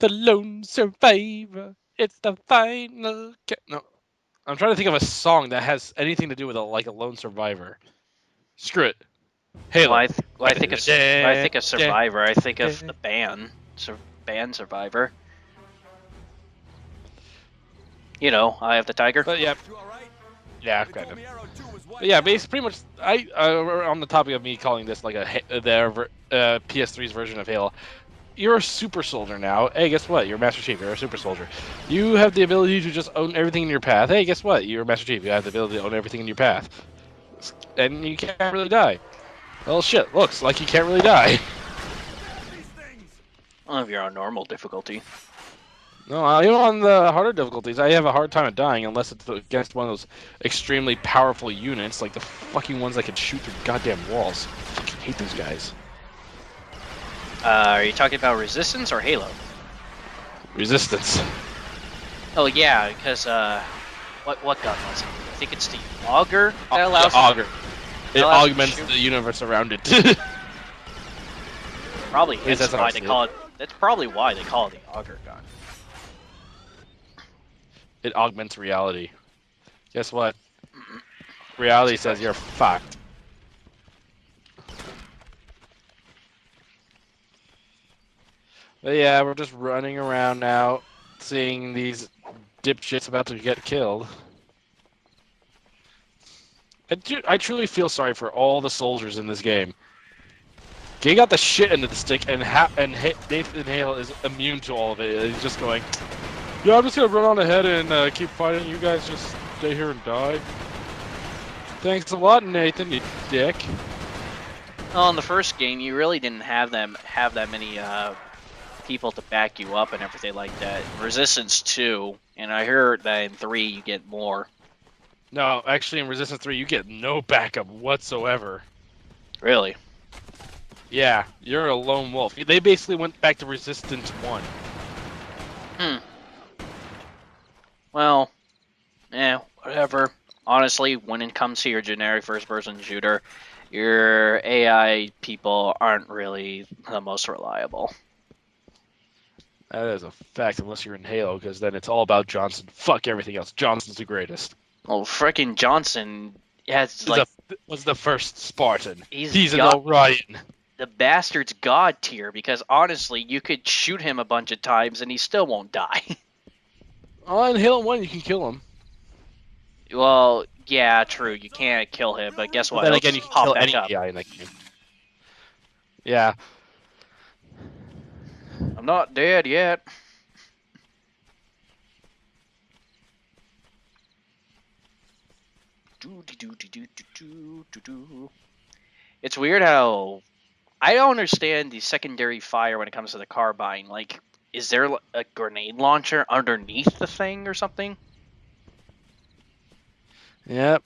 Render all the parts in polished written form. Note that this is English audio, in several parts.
The lone survivor. It's the final. No, I'm trying to think of a song that has anything to do with like a lone survivor. Screw it. Halo. When I think of Survivor, I think of the band, band Survivor. You know, Eye of the Tiger. But yeah, yeah, kind of. But yeah, pretty much. On the topic of me calling this like their PS3's version of Halo. You're a super soldier now. Hey, guess what? You're a Master Chief. You're a super soldier. You have the ability to just own everything in your path. Hey, guess what? You're a Master Chief. You have the ability to own everything in your path. And you can't really die. Well, shit. Looks like you can't really die. Well, if you're on normal difficulty. No, even on the harder difficulties, I have a hard time at dying unless it's against one of those extremely powerful units, like the fucking ones that can shoot through goddamn walls. I fucking hate those guys. Are you talking about Resistance or Halo? Resistance. Oh yeah, because what gun was it? I think it's the auger that allows. The auger. It allows augments the universe around it. Probably Yes, that's why they call it. That's probably why they call it the auger gun. It augments reality. Guess what? Reality says you're fucked. But yeah, we're just running around now, seeing these dipshits about to get killed. I truly feel sorry for all the soldiers in this game. They got the shit into the stick, and Nathan Hale is immune to all of it. He's just going, yeah, I'm just gonna run on ahead and keep fighting. You guys just stay here and die. Thanks a lot, Nathan, you dick. Well, in the first game, you really didn't have that many people to back you up and everything like that. Resistance 2, and I heard that in 3 you get more. No, actually in Resistance 3 you get no backup whatsoever. Really? Yeah, you're a lone wolf. They basically went back to Resistance 1. Well, whatever. Honestly, when it comes to your generic first-person shooter, your AI people aren't really the most reliable. That is a fact, unless you're in Halo, because then it's all about Johnson. Fuck everything else. Johnson's the greatest. Well, frickin' Johnson was the first Spartan. He's an Orion. The bastard's god tier, because honestly, you could shoot him a bunch of times and he still won't die. Oh, in Halo 1 you can kill him. Well, yeah, true. You can't kill him, but guess what? Then again, you can kill any AI in that game. Yeah. I'm not dead yet. It's weird how I don't understand the secondary fire when it comes to the carbine. Like, is there a grenade launcher underneath the thing or something? Yep.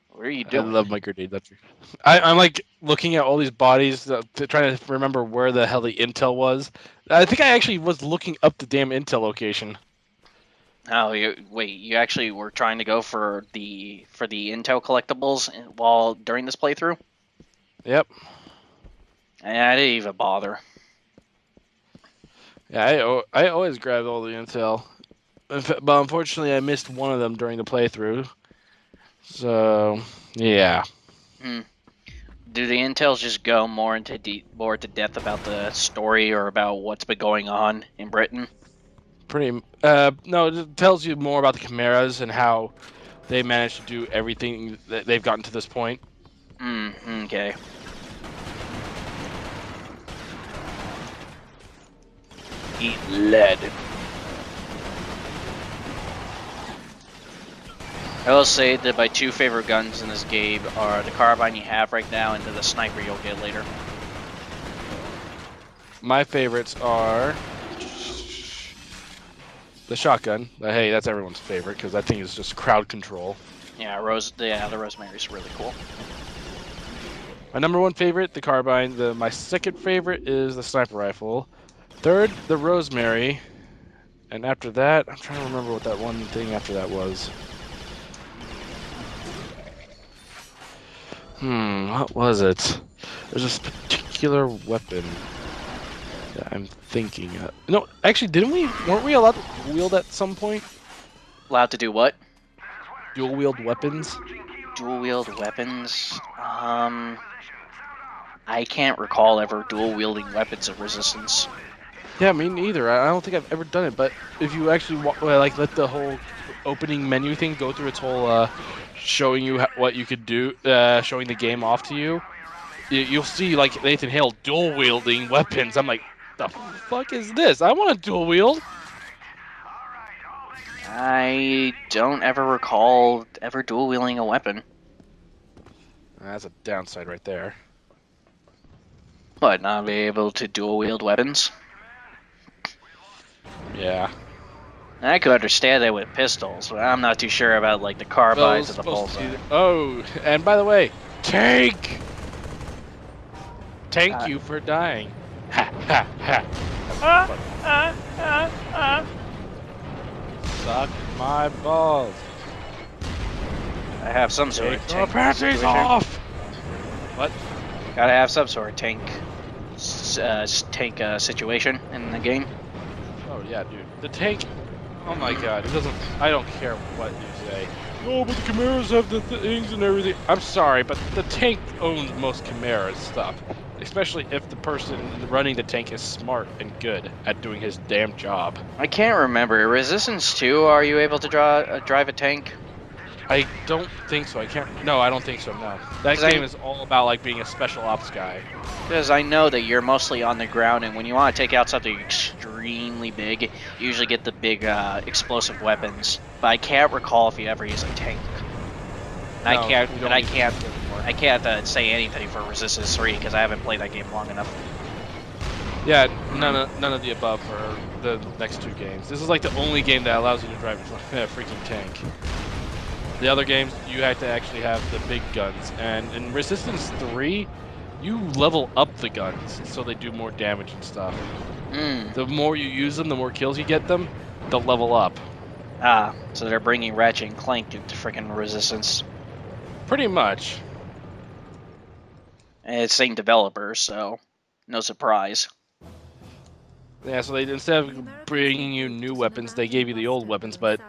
What are you doing? I love my grenade launcher. I'm like looking at all these bodies, trying to remember where the hell the intel was. I think I actually was looking up the damn intel location. Oh, you actually were trying to go for the intel collectibles during this playthrough? Yep. And I didn't even bother. Yeah, I always grabbed all the intel, but unfortunately I missed one of them during the playthrough. So yeah. Do the intels just go more into depth about the story or about what's been going on in Britain? No, it tells you more about the Chimeras and how they managed to do everything that they've gotten to this point. Okay. Eat lead. I will say that my two favorite guns in this game are the carbine you have right now and the sniper you'll get later. My favorites are the shotgun. Hey, that's everyone's favorite because that thing is just crowd control. Yeah, the Rosemary's really cool. My number one favorite, the carbine. My second favorite is the sniper rifle. Third, the Rosemary. And after that, I'm trying to remember what that one thing after that was. What was it? There's this particular weapon. that I'm thinking of. No, actually, weren't we allowed to wield at some point? Allowed to do what? Dual wield weapons? Dual wield weapons? I can't recall ever dual wielding weapons of Resistance. Yeah, me neither. I don't think I've ever done it, but if you actually like let the whole opening menu thing go through its whole showing you what you could do, showing the game off to you, you'll see like Nathan Hale dual wielding weapons. I'm like, the fuck is this? I want to dual wield. I don't ever recall ever dual wielding a weapon. That's a downside right there. But not be able to dual wield weapons? Yeah. I could understand that with pistols, but I'm not too sure about like the carbines and the bullseye. Oh, and by the way, tank! Thank you for dying. Ha ha ha. Suck my balls. I have some sort of tank panties off! What? Gotta have some sort of tank situation in the game. Oh yeah, dude. The tank. Oh my god, it doesn't. I don't care what you say. Oh, but the Chimeras have the things and everything. I'm sorry, but the tank owns most Chimera stuff. Especially if the person running the tank is smart and good at doing his damn job. I can't remember. Resistance 2, are you able to drive a tank? I don't think so. No, I don't think so, no. That game is all about, like, being a special ops guy. Because I know that you're mostly on the ground, and when you want to take out something extremely big, you usually get the big explosive weapons. But I can't recall if you ever use a tank. No, I can't say anything for Resistance 3 because I haven't played that game long enough. Yeah, none of the above for the next two games. This is like the only game that allows you to drive a freaking tank. The other games, you have to actually have the big guns, and in Resistance 3, you level up the guns so they do more damage and stuff. The more you use them, the more kills you get them, they'll level up. Ah, so they're bringing Ratchet and Clank into freaking Resistance. Pretty much. And it's same developers, so no surprise. Yeah, so they instead of bringing you new weapons, they gave you the old weapons, but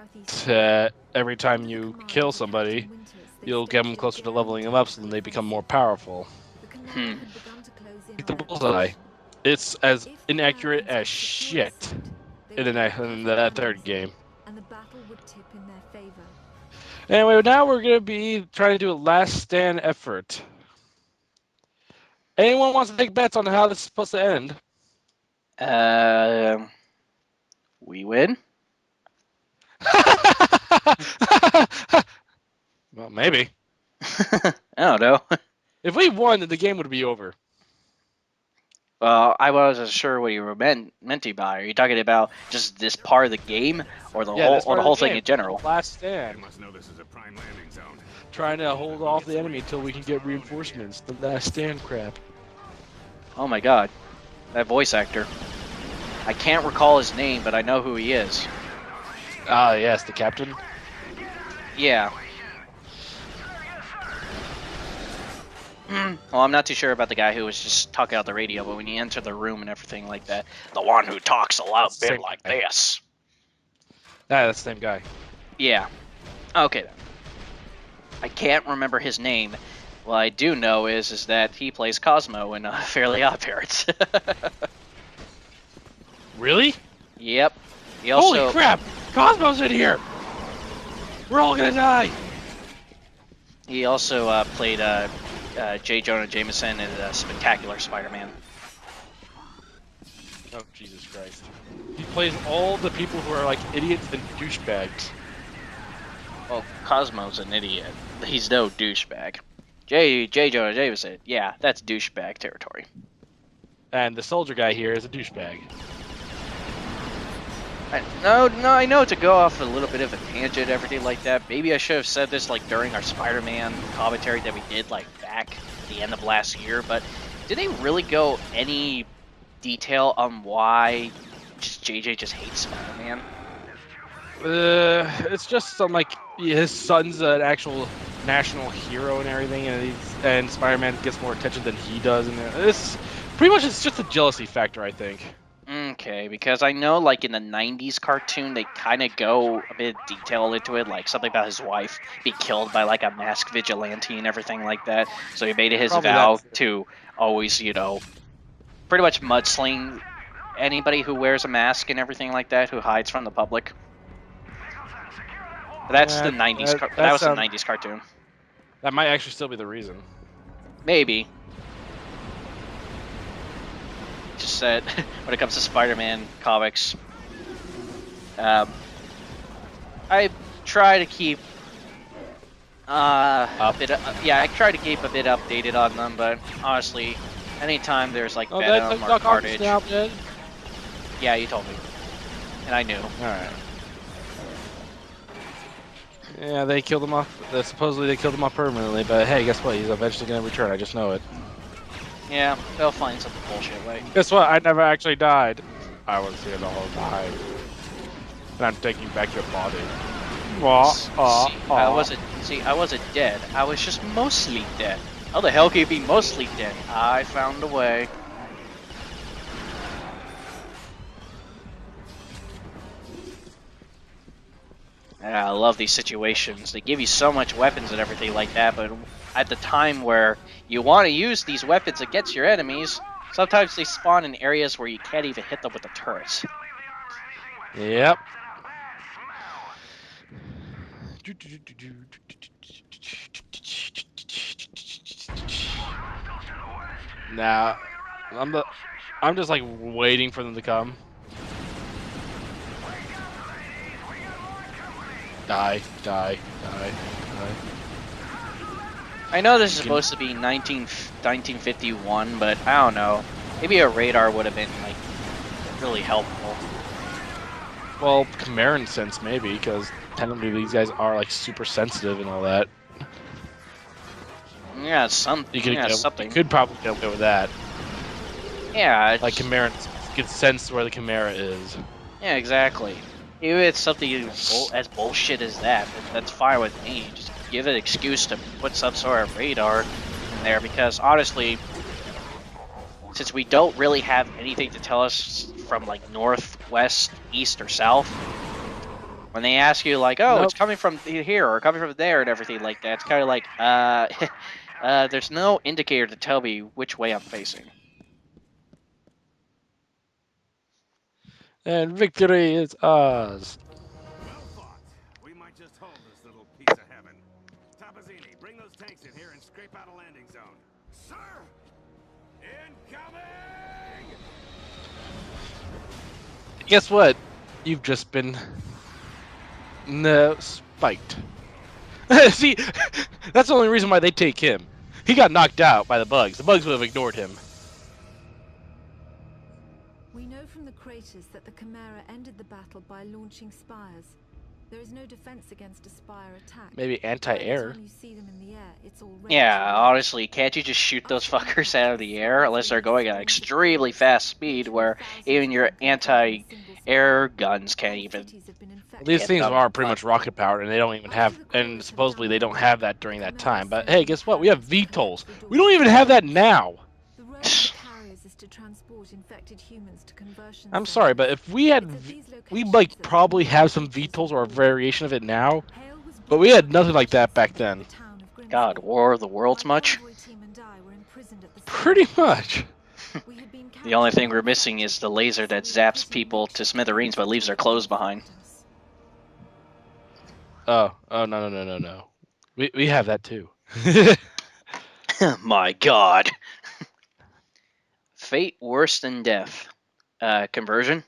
every time you kill somebody, you'll get them closer to leveling them up so then they become more powerful. Like the bullseye. It's as inaccurate as shit in that third game. Anyway, now we're going to be trying to do a last stand effort. Anyone wants to take bets on how this is supposed to end? We win? Well, maybe. I don't know. If we won, then the game would be over. Well, I wasn't sure what you were meant to by. Are you talking about just this part of the game, or the whole thing in general? Last stand. You must know this is a prime landing zone. Trying to hold off the enemy until we can get reinforcements. The last stand crap. Oh my god, that voice actor. I can't recall his name, but I know who he is. Ah, yes, the captain. Yeah. Well, I'm not too sure about the guy who was just talking out the radio, but when you enter the room and everything like that, the one who talks a loud bit like this. Ah, that's the same guy. Yeah. Okay then. I can't remember his name. What I do know is that he plays Cosmo in Fairly Odd Parents. Really? Yep. He also... Holy crap! Cosmo's in here! We're all gonna die! He also played J. Jonah Jameson in Spectacular Spider-Man. Oh, Jesus Christ. He plays all the people who are like idiots and douchebags. Well, Cosmo's an idiot. He's no douchebag. J. Jonah Jameson, yeah, that's douchebag territory. And the soldier guy here is a douchebag. I know to go off a little bit of a tangent, everything like that. Maybe I should have said this like during our Spider-Man commentary that we did like back at the end of last year, but did they really go any detail on why JJ just hates Spider-Man? It's just some like his son's an actual national hero and everything, and Spider-Man gets more attention than he does, and Pretty much, it's just a jealousy factor, I think. Okay, because I know, like, in the 90s cartoon, they kind of go a bit detailed into it, like something about his wife be killed by, like, a masked vigilante and everything like that. So he made it his Probably vow that too. to always, pretty much mudsling anybody who wears a mask and everything like that, who hides from the public. But that's the 90s. That was the 90s cartoon. That might actually still be the reason. Maybe. Just that when it comes to Spider-Man comics, I try to keep a bit. I try to keep a bit updated on them. But honestly, anytime there's like Venom or Carnage, yeah, you told me, and I knew. All right. Yeah, they killed him off. Supposedly they killed him off permanently, but hey, guess what? He's eventually gonna return. I just know it. Yeah, they'll find some bullshit way. Guess what? I never actually died. I was here the whole time, and I'm taking back your body. I wasn't dead. I was just mostly dead. How the hell can you be mostly dead? I found a way. I love these situations. They give you so much weapons and everything like that, but at the time where you want to use these weapons against your enemies, sometimes they spawn in areas where you can't even hit them with the turrets. Yep. Now, I'm just like waiting for them to come. Die, die, die, die. I know this is supposed to be 1951, but I don't know. Maybe a radar would have been like really helpful. Well, Chimera sense maybe, because technically these guys are like super sensitive and all that. Yeah, something. You could probably get away with that. Yeah, like Chimera can sense where the Chimera is. Yeah, exactly. Even if it's something as bullshit as that, that's fine with me. Just give an excuse to put some sort of radar in there, because honestly, since we don't really have anything to tell us from like north, west, east, or south, when they ask you like, oh, it's coming from here or coming from there and everything like that, it's kind of like, there's no indicator to tell me which way I'm facing. And victory is ours. Well fought. We might just hold this little piece of heaven. Tapazzini, bring those tanks in here and scrape out a landing zone. Sir! Incoming! Guess what? You've just been spiked. See, that's the only reason why they take him. He got knocked out by the bugs. The bugs would have ignored him. We know from the craters that the Chimera ended the battle by launching spires. There is no defense against a spire attack. Maybe anti-air. Yeah, honestly, can't you just shoot those fuckers out of the air unless they're going at extremely fast speed where even your anti-air guns can't even... These things are pretty much rocket powered, and they don't even have, and supposedly they don't have that during that time. But hey, guess what? We have VTOLs. We don't even have that now. I'm sorry, but if we had, we like probably have some VTOLs or a variation of it now, but we had nothing like that back then. God, War of the Worlds much? Pretty much. The only thing we're missing is the laser that zaps people to smithereens but leaves their clothes behind. Oh, no. We have that too. My God. Fate worse than death. Conversion?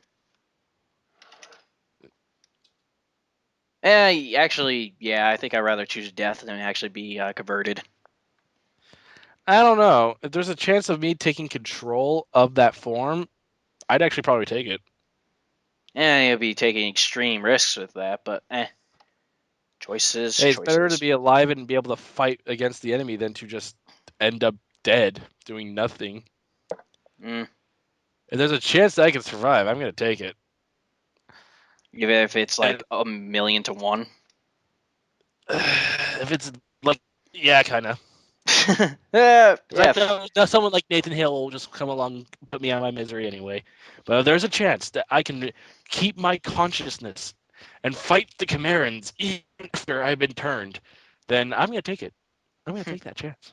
Actually, yeah, I think I'd rather choose death than actually be converted. I don't know. If there's a chance of me taking control of that form, I'd actually probably take it. Yeah, you'll be taking extreme risks with that, but choices. Hey, it's better to be alive and be able to fight against the enemy than to just end up dead, doing nothing. If there's a chance that I can survive, I'm going to take it. Even if it's like 1,000,000 to 1? If it's like, yeah, kind of. Yeah, 'Cause I know someone like Nathan Hale will just come along and put me out of my misery anyway. But if there's a chance that I can keep my consciousness and fight the Chimerans even after I've been turned, then I'm going to take it. I'm going to take that chance.